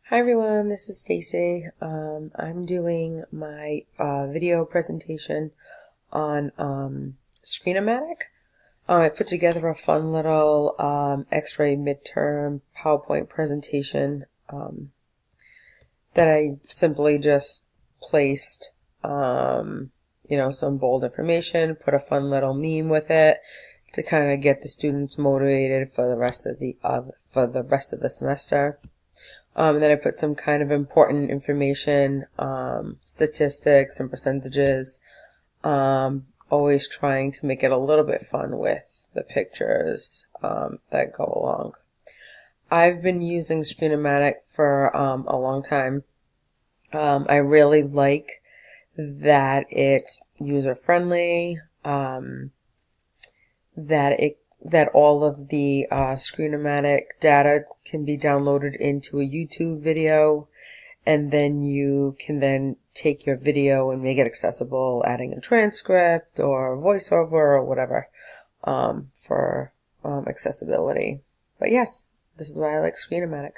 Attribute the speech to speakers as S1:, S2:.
S1: Hi everyone, this is Stacy. I'm doing my video presentation on Screen-O-Matic. I put together a fun little X-ray midterm PowerPoint presentation that I simply just placed some bold information, put a fun little meme with it to kind of get the students motivated for the rest of the semester. And then I put some kind of important information, statistics and percentages, always trying to make it a little bit fun with the pictures that go along. I've been using Screen-O-Matic for a long time. I really like that it's user-friendly, that all of the Screen-O-Matic data can be downloaded into a YouTube video, and then you can then take your video and make it accessible, adding a transcript or voiceover or whatever for accessibility. But yes, this is why I like Screen-O-Matic.